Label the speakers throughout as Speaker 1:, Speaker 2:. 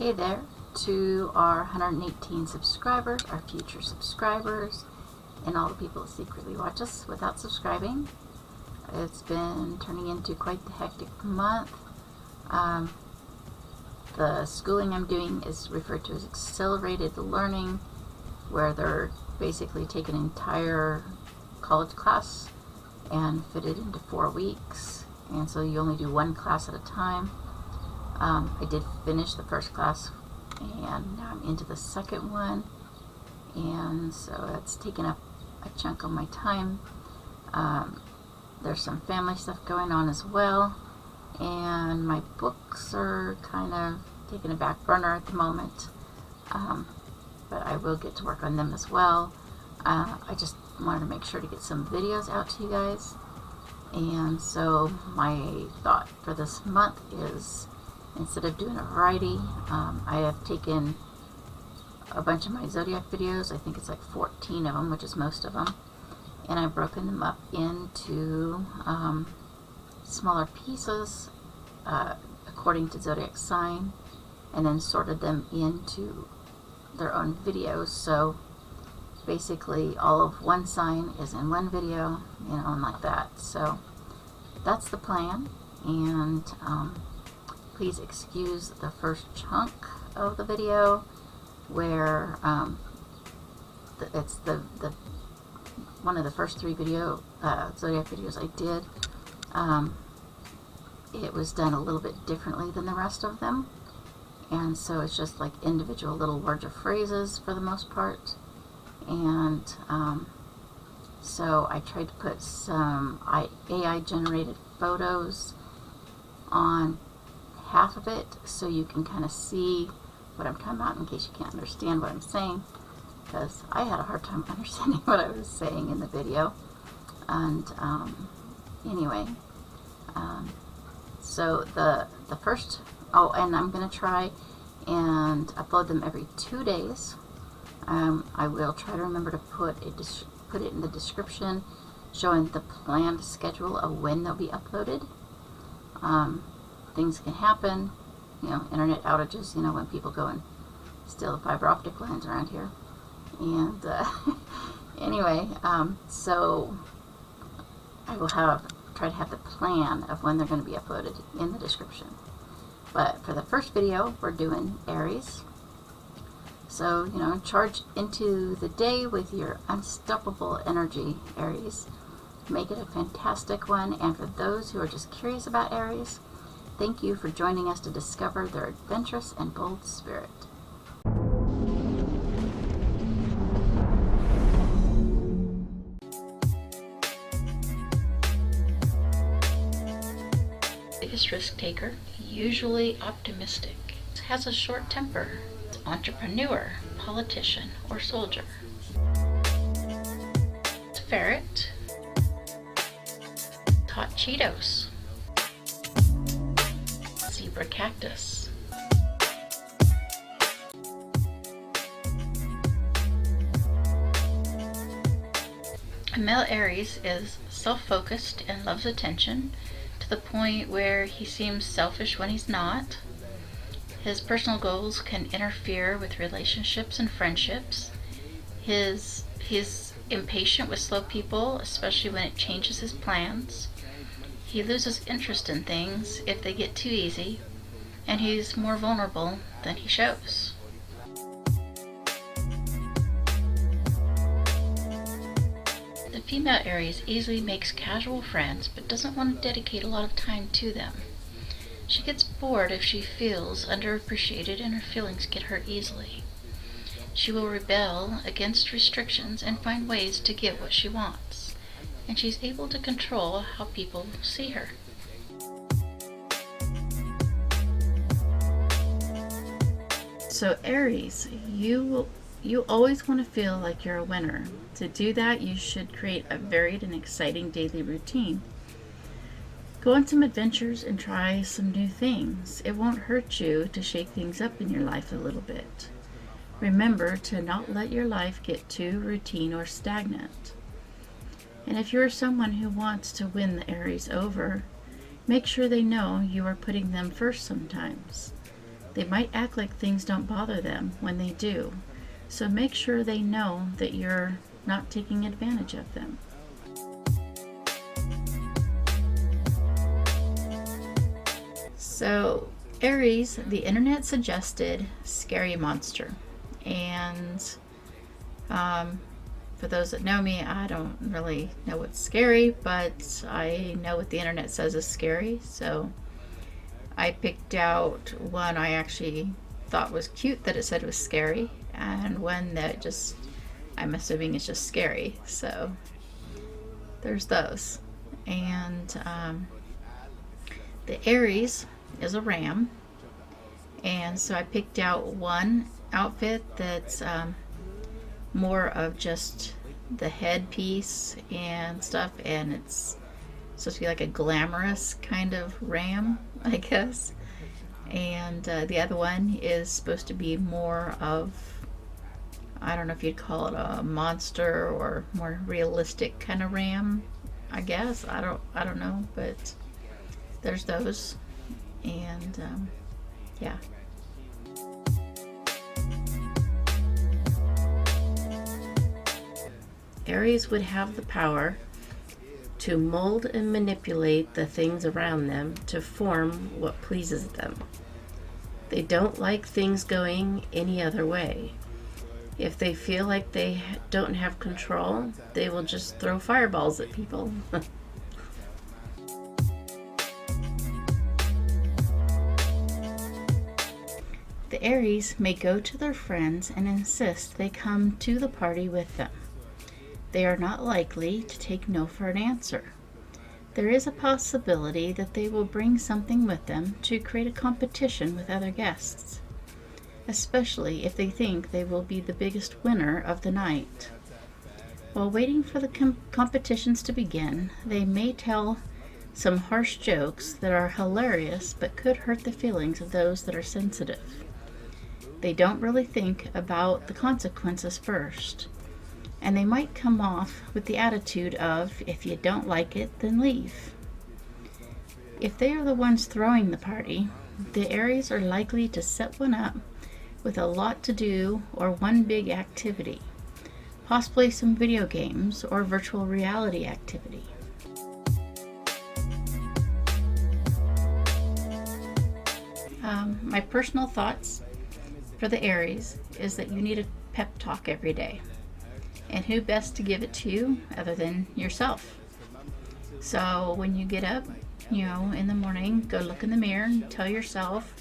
Speaker 1: Hey there to our 118 subscribers, our future subscribers, and all the people that secretly watch us without subscribing. It's been turning into quite the hectic month. The schooling I'm doing is referred to as accelerated learning, where they're basically taking an entire college class and fit it into 4 weeks, and so you only do one class at a time. I did finish the first class, and now I'm into the second one, and so that's taken up a chunk of my time. There's some family stuff going on as well, and my books are kind of taking a back burner at the moment, but I will get to work on them as well. I just wanted to make sure to get some videos out to you guys, and so my thought for this month is, instead of doing a variety, I have taken a bunch of my zodiac videos, I think it's like 14 of them, which is most of them, and I've broken them up into smaller pieces according to zodiac sign, and then sorted them into their own videos. So basically all of one sign is in one video, and like that. So that's the plan, and please excuse the first chunk of the video where it's the one of the first 3 zodiac videos I did. It was done a little bit differently than the rest of them, and so it's just like individual little words or phrases for the most part. And so I tried to put some AI generated photos on half of it, so you can kind of see what I'm talking about in case you can't understand what I'm saying, because I had a hard time understanding what I was saying in the video. And anyway, so the first, and I'm going to try and upload them every 2 days. I will try to remember to put it in the description, showing the planned schedule of when they'll be uploaded. Things can happen, internet outages, when people go and steal the fiber optic lines around here. And anyway, so I will try to have the plan of when they're going to be uploaded in the description. But for the first video, we're doing Aries. So, charge into the day with your unstoppable energy, Aries. Make it a fantastic one. And for those who are just curious about Aries, thank you for joining us to discover their adventurous and bold spirit. Biggest risk taker, usually optimistic, has a short temper, entrepreneur, politician, or soldier. Ferret, hot Cheetos. Zebra cactus. A male Aries is self-focused and loves attention to the point where he seems selfish when he's not. His personal goals can interfere with relationships and friendships. He's impatient with slow people, especially when it changes his plans. He loses interest in things if they get too easy, and he's more vulnerable than he shows. The female Aries easily makes casual friends, but doesn't want to dedicate a lot of time to them. She gets bored if she feels underappreciated, and her feelings get hurt easily. She will rebel against restrictions and find ways to get what she wants, and she's able to control how people see her. So Aries, you always want to feel like you're a winner. To do that, you should create a varied and exciting daily routine. Go on some adventures and try some new things. It won't hurt you to shake things up in your life a little bit. Remember to not let your life get too routine or stagnant. And if you're someone who wants to win the Aries over, make sure they know you are putting them first sometimes. They might act like things don't bother them when they do, so make sure they know that you're not taking advantage of them. So, Aries, the internet suggested scary monster. And for those that know me, I don't really know what's scary, but I know what the internet says is scary. So I picked out one I actually thought was cute that it said was scary, and one that just, I'm assuming it's just scary. So there's those. And the Aries is a ram, and so I picked out one outfit that's more of just the headpiece and stuff, and it's supposed to be like a glamorous kind of ram, I guess. And the other one is supposed to be more of, I don't know if you'd call it a monster or more realistic kind of ram, I guess. I don't know, but there's those. And yeah. Aries would have the power to mold and manipulate the things around them to form what pleases them. They don't like things going any other way. If they feel like they don't have control, they will just throw fireballs at people. The Aries may go to their friends and insist they come to the party with them. They are not likely to take no for an answer. There is a possibility that they will bring something with them to create a competition with other guests, especially if they think they will be the biggest winner of the night. While waiting for the competitions to begin, they may tell some harsh jokes that are hilarious but could hurt the feelings of those that are sensitive. They don't really think about the consequences first, and they might come off with the attitude of, if you don't like it, then leave. If they are the ones throwing the party, the Aries are likely to set one up with a lot to do or one big activity, possibly some video games or virtual reality activity. My personal thoughts for the Aries is that you need a pep talk every day. And who best to give it to you other than yourself? So when you get up, in the morning, go look in the mirror and tell yourself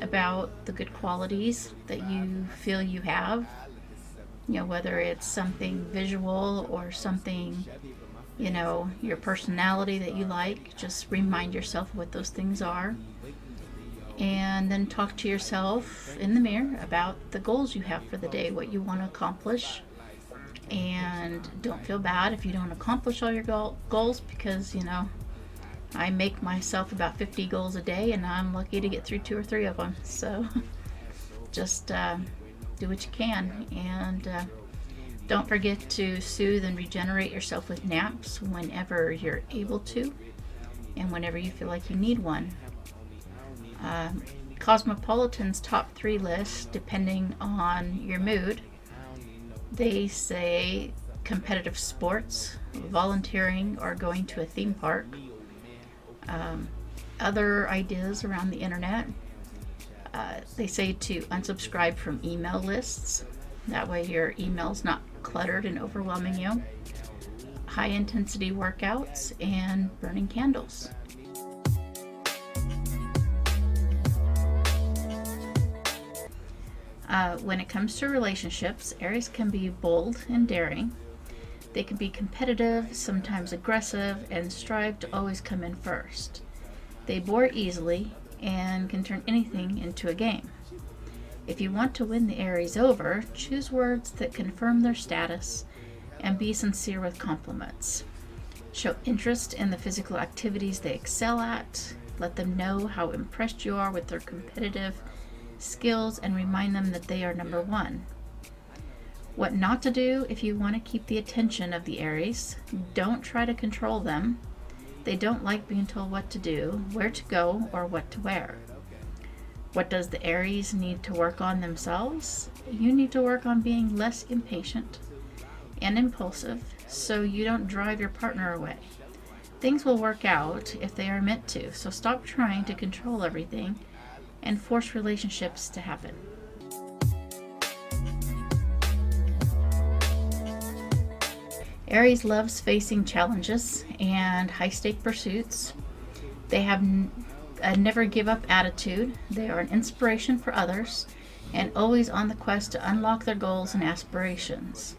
Speaker 1: about the good qualities that you feel you have. Whether it's something visual or something, your personality that you like, just remind yourself what those things are. And then talk to yourself in the mirror about the goals you have for the day, what you want to accomplish. And don't feel bad if you don't accomplish all your goals, because I make myself about 50 goals a day and I'm lucky to get through 2 or 3 of them. So just do what you can, and don't forget to soothe and regenerate yourself with naps whenever you're able to and whenever you feel like you need one. Cosmopolitan's top 3 list, depending on your mood, they say competitive sports, volunteering, or going to a theme park. Other ideas around the internet, they say to unsubscribe from email lists. That way your email's not cluttered and overwhelming you. High intensity workouts and burning candles. When it comes to relationships, Aries can be bold and daring. They can be competitive, sometimes aggressive, and strive to always come in first. They bore easily and can turn anything into a game. If you want to win the Aries over, choose words that confirm their status and be sincere with compliments. Show interest in the physical activities they excel at. Let them know how impressed you are with their competitive skills and remind them that they are number one. What not to do if you want to keep the attention of the Aries: don't try to control them. They don't like being told what to do, where to go, or what to wear. What does the Aries need to work on themselves? You need to work on being less impatient and impulsive so you don't drive your partner away. Things will work out if they are meant to, so stop trying to control everything and force relationships to happen. Aries loves facing challenges and high-stake pursuits. They have a never give up attitude. They are an inspiration for others and always on the quest to unlock their goals and aspirations.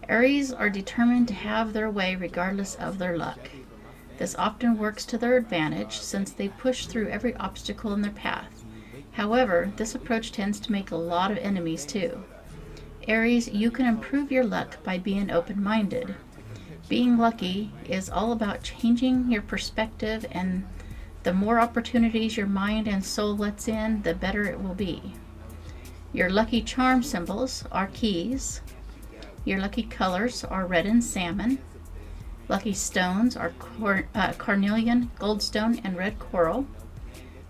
Speaker 1: Aries are determined to have their way regardless of their luck. This often works to their advantage since they push through every obstacle in their path. However, this approach tends to make a lot of enemies too. Aries, you can improve your luck by being open-minded. Being lucky is all about changing your perspective, and the more opportunities your mind and soul lets in, the better it will be. Your lucky charm symbols are keys. Your lucky colors are red and salmon. Lucky stones are carnelian, goldstone, and red coral.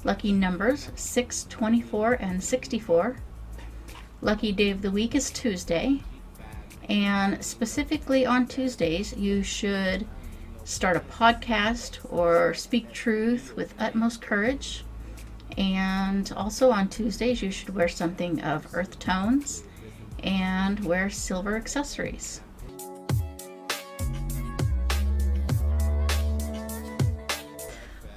Speaker 1: Lucky numbers 6, 24, and 64. Lucky day of the week is Tuesday. And specifically on Tuesdays, you should start a podcast or speak truth with utmost courage. And also on Tuesdays, you should wear something of earth tones and wear silver accessories.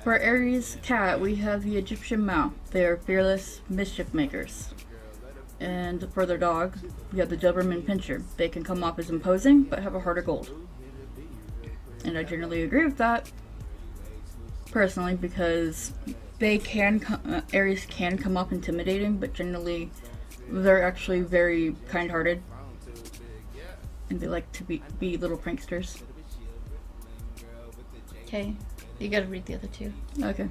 Speaker 2: For Aries cat, we have the Egyptian mouse. They are fearless mischief makers. And for their dog, we have the Doberman Pinscher. They can come off as imposing, but have a heart of gold. And I generally agree with that, personally, because they Aries can come off intimidating, but generally they're actually very kind-hearted. And they like to be little pranksters.
Speaker 1: Okay, you gotta read the other two.
Speaker 2: Okay.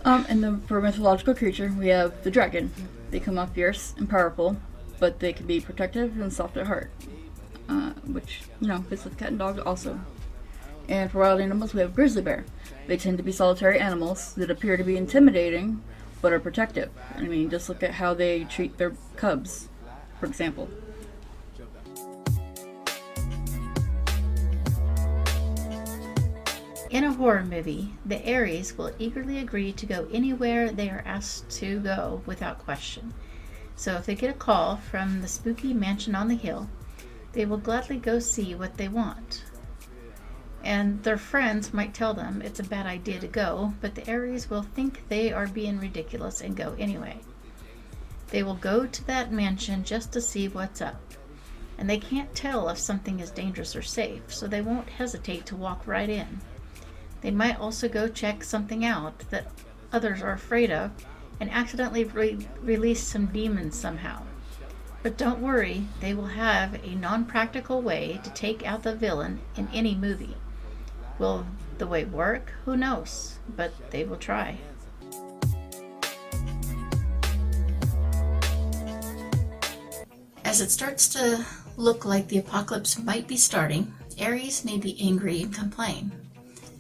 Speaker 2: And then for mythological creature, we have the dragon. They come off fierce and powerful, but they can be protective and soft at heart. Which, fits with cat and dog also. And for wild animals, we have grizzly bear. They tend to be solitary animals that appear to be intimidating, but are protective. I mean, just look at how they treat their cubs, for example.
Speaker 1: In a horror movie, the Aries will eagerly agree to go anywhere they are asked to go without question. So if they get a call from the spooky mansion on the hill, they will gladly go see what they want. And their friends might tell them it's a bad idea to go, but the Aries will think they are being ridiculous and go anyway. They will go to that mansion just to see what's up. And they can't tell if something is dangerous or safe, so they won't hesitate to walk right in. They might also go check something out that others are afraid of and accidentally release some demons somehow. But don't worry, they will have a non-practical way to take out the villain in any movie. Will the way work? Who knows? But they will try. As it starts to look like the apocalypse might be starting, Aries may be angry and complain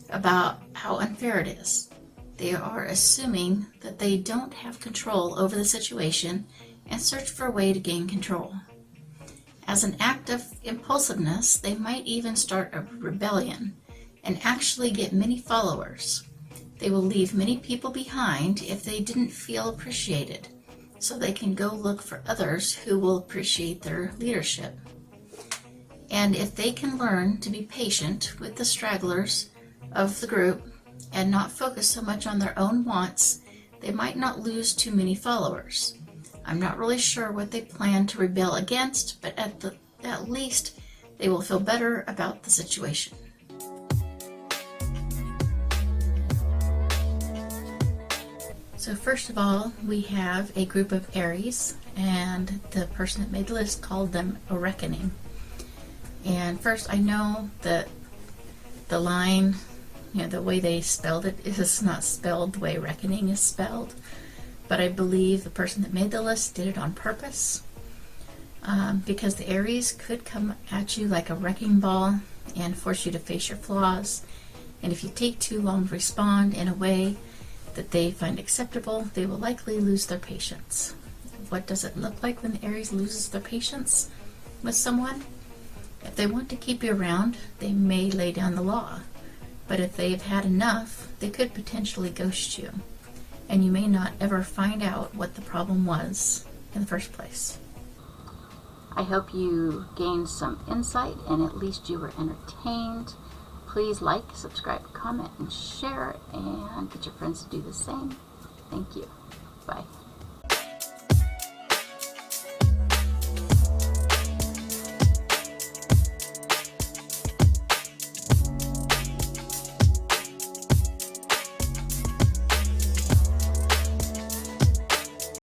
Speaker 1: about how unfair it is. They are assuming that they don't have control over the situation and search for a way to gain control. As an act of impulsiveness, they might even start a rebellion and actually get many followers. They will leave many people behind if they didn't feel appreciated, so they can go look for others who will appreciate their leadership. And if they can learn to be patient with the stragglers of the group and not focus so much on their own wants, they might not lose too many followers. I'm not really sure what they plan to rebel against, but at least they will feel better about the situation. So first of all, we have a group of Aries, and the person that made the list called them a reckoning. And first, I know that the line, the way they spelled it is not spelled the way reckoning is spelled, but I believe the person that made the list did it on purpose, because the Aries could come at you like a wrecking ball and force you to face your flaws. And if you take too long to respond in a way that they find acceptable, they will likely lose their patience. What does it look like when Aries loses their patience with someone? If they want to keep you around, they may lay down the law. But if they've had enough, they could potentially ghost you. And you may not ever find out what the problem was in the first place. I hope you gained some insight and at least you were entertained. Please like, subscribe, comment, and share, and get your friends to do the same. Thank you. Bye.